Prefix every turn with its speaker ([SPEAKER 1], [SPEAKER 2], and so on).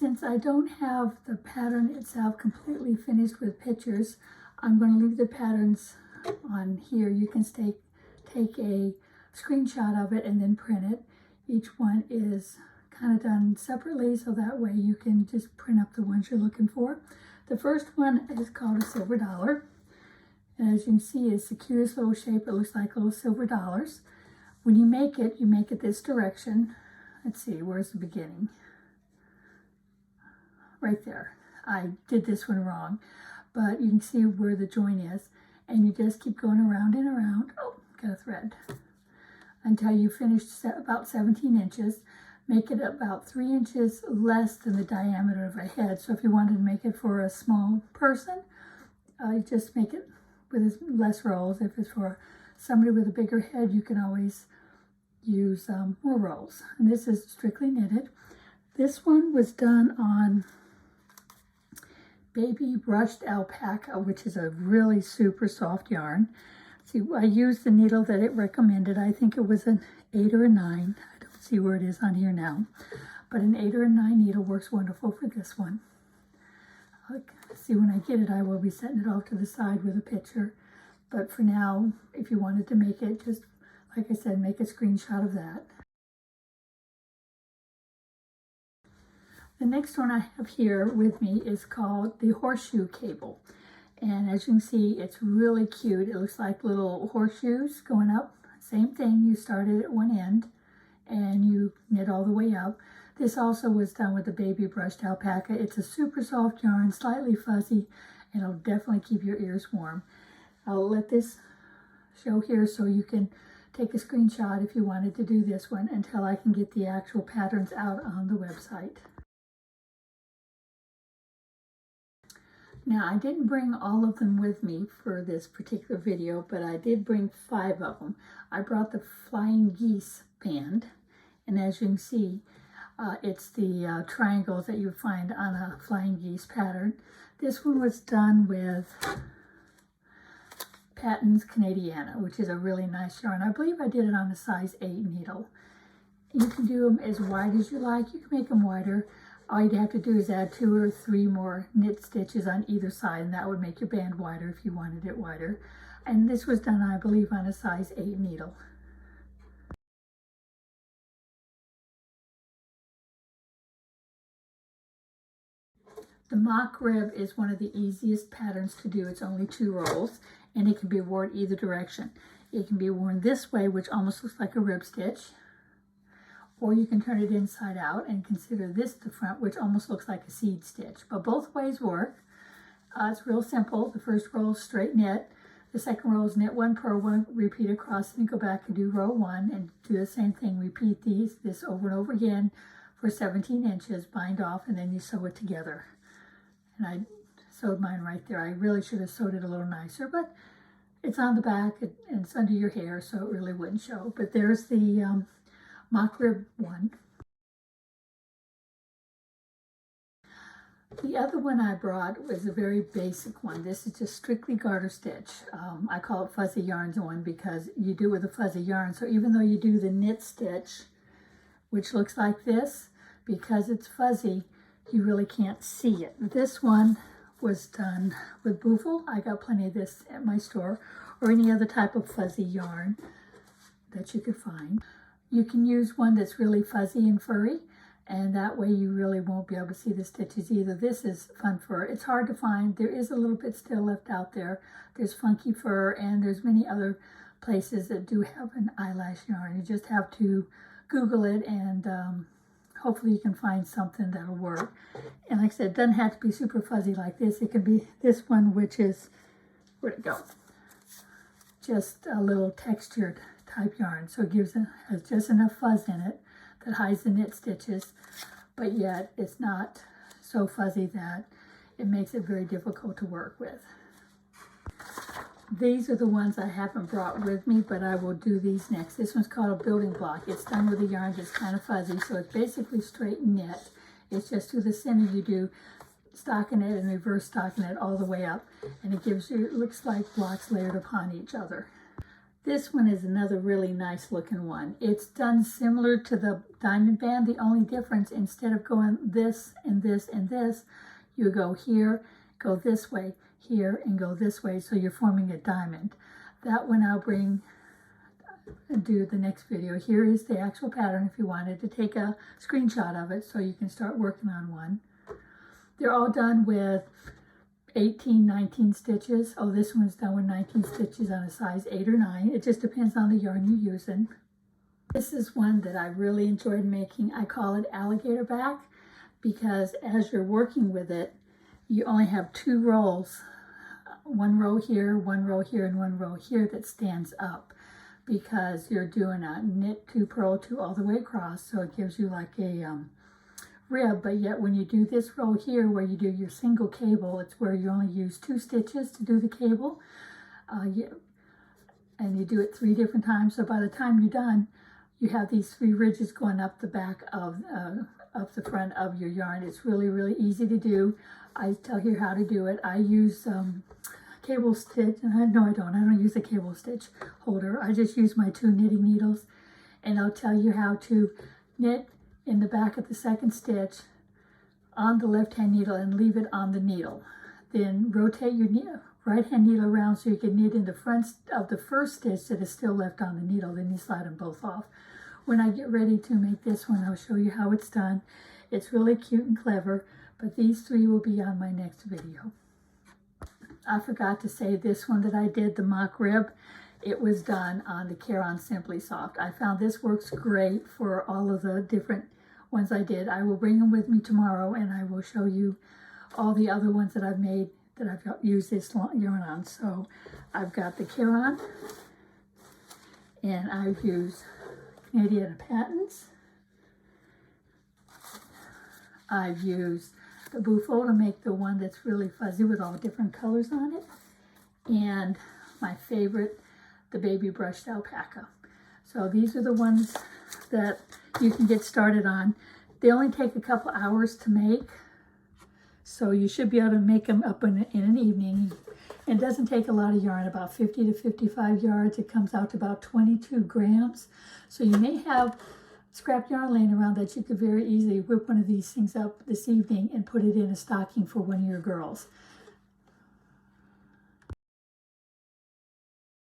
[SPEAKER 1] Since I don't have the pattern itself completely finished with pictures, I'm going to leave the patterns on here. You can take a screenshot of it and then print it. Each one is kind of done separately, so that way you can just print up the ones you're looking for. The first one is called a silver dollar. And as you can see, it's the cutest little shape. It looks like little silver dollars. When you make it this direction. Let's see, where's the beginning? Right there. I did this one wrong, but you can see where the join is, and you just keep going around and around. Oh, got a thread. Until you finish about 17 inches. Make it about 3 inches less than the diameter of a head. So if you wanted to make it for a small person, you just make it with less rolls. If it's for somebody with a bigger head, you can always use more rolls. And this is strictly knitted. This one was done on baby brushed alpaca, which is a really super soft yarn. See, I used the needle that it recommended. I think it was an 8 or a 9. I don't see where it is on here now, but an 8 or a 9 needle works wonderful for this one. See, when I get it, I will be setting it off to the side with a picture. But for now, if you wanted to make it, just like I said, make a screenshot of that. The next one I have here with me is called the Horseshoe Cable. And as you can see, it's really cute. It looks like little horseshoes going up. Same thing, you started at one end and you knit all the way up. This also was done with the baby brushed alpaca. It's a super soft yarn, slightly fuzzy, and it'll definitely keep your ears warm. I'll let this show here so you can take a screenshot if you wanted to do this one until I can get the actual patterns out on the website. Now, I didn't bring all of them with me for this particular video, but I did bring 5 of them. I brought the Flying Geese band, and as you can see, it's the triangles that you find on a Flying Geese pattern. This one was done with Patton's Canadiana, which is a really nice yarn. I believe I did it on a size 8 needle. You can do them as wide as you like. You can make them wider. All you'd have to do is add 2 or 3 more knit stitches on either side, and that would make your band wider if you wanted it wider. And this was done, I believe, on a size 8 needle. The mock rib is one of the easiest patterns to do. It's only 2 rolls, and it can be worn either direction. It can be worn this way, which almost looks like a rib stitch, or you can turn it inside out and consider this the front, which almost looks like a seed stitch. But both ways work. It's real simple. The first row is straight knit. The second row is knit 1, purl 1, repeat across, and go back and do row 1 and do the same thing. Repeat this over and over again for 17 inches, bind off, and then you sew it together. And I sewed mine right there. I really should have sewed it a little nicer, but it's on the back and it's under your hair, so it really wouldn't show. But there's the mock rib one. The other one I brought was a very basic one. This is just strictly garter stitch. I call it fuzzy yarns one because you do it with a fuzzy yarn. So even though you do the knit stitch, which looks like this, because it's fuzzy, you really can't see it. This one was done with boofle. I got plenty of this at my store, or any other type of fuzzy yarn that you could find. You can use one that's really fuzzy and furry, and that way you really won't be able to see the stitches either. This is fun fur. It's hard to find. There is a little bit still left out there. There's funky fur, and there's many other places that do have an eyelash yarn. You just have to Google it, and hopefully you can find something that'll work. And like I said, it doesn't have to be super fuzzy like this. It can be this one, which is, where'd it go? Just a little textured type yarn. So it has just enough fuzz in it that hides the knit stitches, but yet it's not so fuzzy that it makes it very difficult to work with. These are the ones I haven't brought with me, but I will do these next. This one's called a building block. It's done with a yarn that's kind of fuzzy, so it's basically straight knit. It's just through the center you do stockinette and reverse stockinette all the way up, and it gives you, it looks like blocks layered upon each other. This one is another really nice looking one. It's done similar to the diamond band. The only difference, instead of going this and this and this, you go here, go this way, here, and go this way, so you're forming a diamond. That one I'll bring and do the next video. Here is the actual pattern if you wanted to take a screenshot of it so you can start working on one. They're all done with 18, 19 stitches. Oh, this one's done with 19 stitches on a size 8 or 9. It just depends on the yarn you're using. This is one that I really enjoyed making. I call it alligator back because as you're working with it, you only have 2 rows. One row here, and one row here that stands up because you're doing a knit 2, purl 2 all the way across. So it gives you like a rib, but yet when you do this row here where you do your single cable, it's where you only use 2 stitches to do the cable, and you do it 3 different times. So by the time you're done, you have these 3 ridges going up the back of the front of your yarn. It's really, really easy to do. I tell you how to do it. I use cable stitch. No, I don't use a cable stitch holder. I just use my 2 knitting needles, and I'll tell you how to knit in the back of the second stitch on the left hand needle and leave it on the needle. Then rotate your right hand needle around so you can knit in the front of the first stitch that is still left on the needle. Then you slide them both off. When I get ready to make this one, I'll show you how it's done. It's really cute and clever, but these 3 will be on my next video. I forgot to say this one that I did, the mock rib, it was done on the Caron Simply Soft. I found this works great for all of the different ones I did. I will bring them with me tomorrow and I will show you all the other ones that I've made that I've used this yarn on. So I've got the Caron, and I've used Canadian Patents. I've used the Bufo to make the one that's really fuzzy with all different colors on it. And my favorite, the Baby Brushed Alpaca. So these are the ones that you can get started on. They only take a couple hours to make, so you should be able to make them up in an evening. It doesn't take a lot of yarn, about 50 to 55 yards. It comes out to about 22 grams. So you may have scrap yarn laying around that you could very easily whip one of these things up this evening and put it in a stocking for one of your girls.